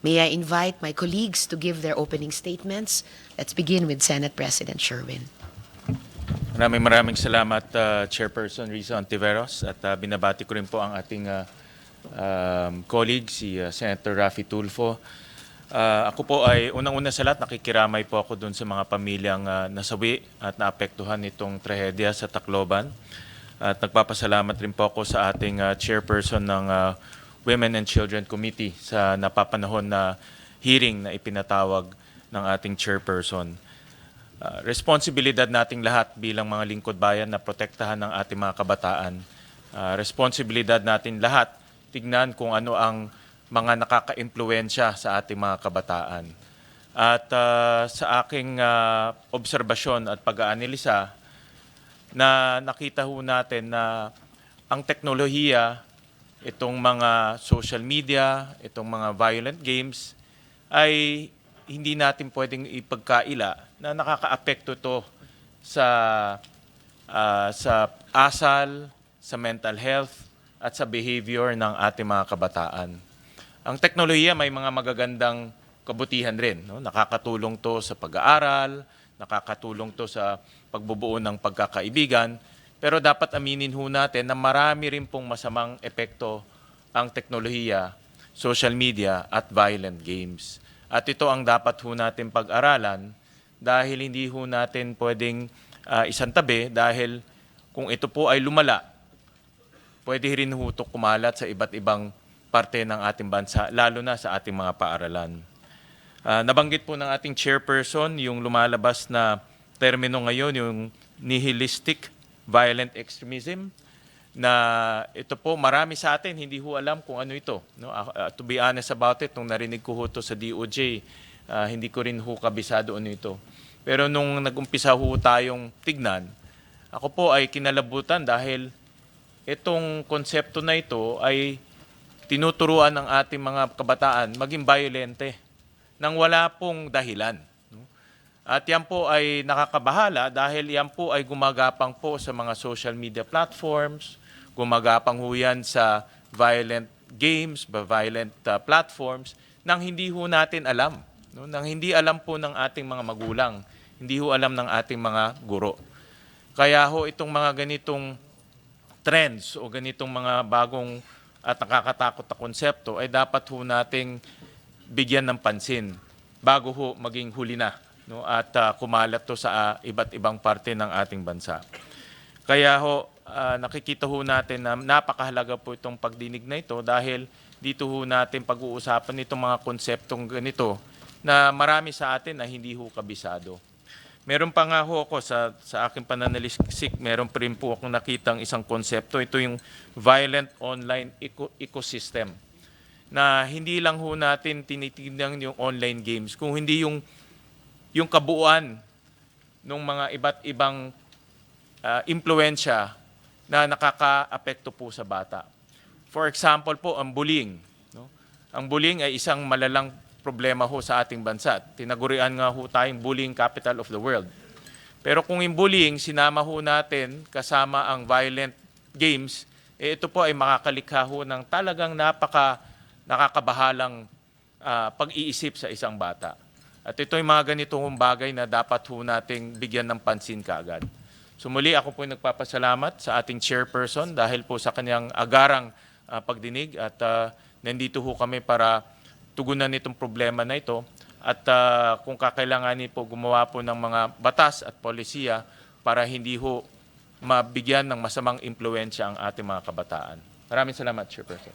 May I invite my colleagues to give their opening statements? Let's begin with Senate President Sherwin. Maraming salamat, Chairperson Risa Ontiveros, at binabati ko rin po ang ating colleague, si Senator Raffy Tulfo. Ako po ay unang-una sa lahat, nakikiramay po ako dun sa mga pamilyang nasawi at naapektuhan nitong trahedya sa Tacloban. At nagpapasalamat rin po ako sa ating Chairperson ng Women and Children Committee sa napapanahon na hearing na ipinatawag ng ating Chairperson. Responsibilidad nating lahat bilang mga lingkod bayan na protektahan ng ating mga kabataan. Responsibilidad natin lahat tignan kung ano ang mga nakaka-impluwensya sa ating mga kabataan. At sa aking obserbasyon at pag-aanalisa, na nakita ho natin na ang teknolohiya, itong mga social media, itong mga violent games, ay hindi natin pwedeng ipagkaila na nakaka-apekto ito sa asal, sa mental health, at sa behavior ng ating mga kabataan. Ang teknolohiya may mga magagandang kabutihan rin. No? Nakakatulong to sa pag-aaral, nakakatulong to sa pagbubuo ng pagkakaibigan, pero dapat aminin ho natin na marami rin pong masamang epekto ang teknolohiya, social media, at violent games. At ito ang dapat ho natin pag-aralan dahil hindi ho natin pwedeng isantabi dahil kung ito po ay lumala, pwede rin ho ito kumalat sa iba't ibang parte ng ating bansa, lalo na sa ating mga paaralan. Nabanggit po ng ating chairperson yung lumalabas na termino ngayon, yung nihilistic violent extremism, na ito po marami sa atin hindi ho alam kung ano ito. No? To be honest about it, nung narinig ko ho ito sa DOJ, hindi ko rin ho kabisado ano ito. Pero nung nag-umpisa ho tayong tignan, ako po ay kinalabutan dahil itong konsepto na ito ay tinuturuan ng ating mga kabataan maging violente nang wala pong dahilan. At yan po ay nakakabahala dahil yan po ay gumagapang po sa mga social media platforms, gumagapang ho yan sa violent games, violent platforms, nang hindi ho natin alam. No? Nang hindi alam po ng ating mga magulang, hindi ho alam ng ating mga guro. Kaya ho itong mga ganitong trends o ganitong mga bagong at nakakatakot na konsepto ay dapat ho nating bigyan ng pansin bago ho maging huli na, no? At kumalat to sa iba't ibang parte ng ating bansa. Kaya ho, nakikita ho natin na napakahalaga po itong pagdinig na ito dahil dito ho natin pag-uusapan itong mga konseptong ganito na marami sa atin na hindi ho kabisado. Meron pa nga ho ako sa aking pananalisik, meron pa rin po akong nakitang isang konsepto. Ito yung violent online ecosystem. Na hindi lang ho natin tinitignan yung online games, kung hindi yung kabuuan ng mga iba't ibang impluensya na nakaka-apekto po sa bata. For example po, ang bullying. No? Ang bullying ay isang malalang problema ho sa ating bansa. Tinagurian nga ho tayong bullying capital of the world. Pero kung yung bullying, sinama ho natin kasama ang violent games, ito po ay makakalikha ho ng talagang nakakabahalang pag-iisip sa isang bata. At ito yung mga ganitong bagay na dapat ho nating bigyan ng pansin kaagad. So muli ako po nagpapasalamat sa ating chairperson dahil po sa kanyang agarang pagdinig at nandito ho kami para tugunan itong problema na ito at kung kakailanganin po gumawa po ng mga batas at polisiya para hindi ho mabigyan ng masamang impluensya ang ating mga kabataan. Maraming salamat, Chairperson.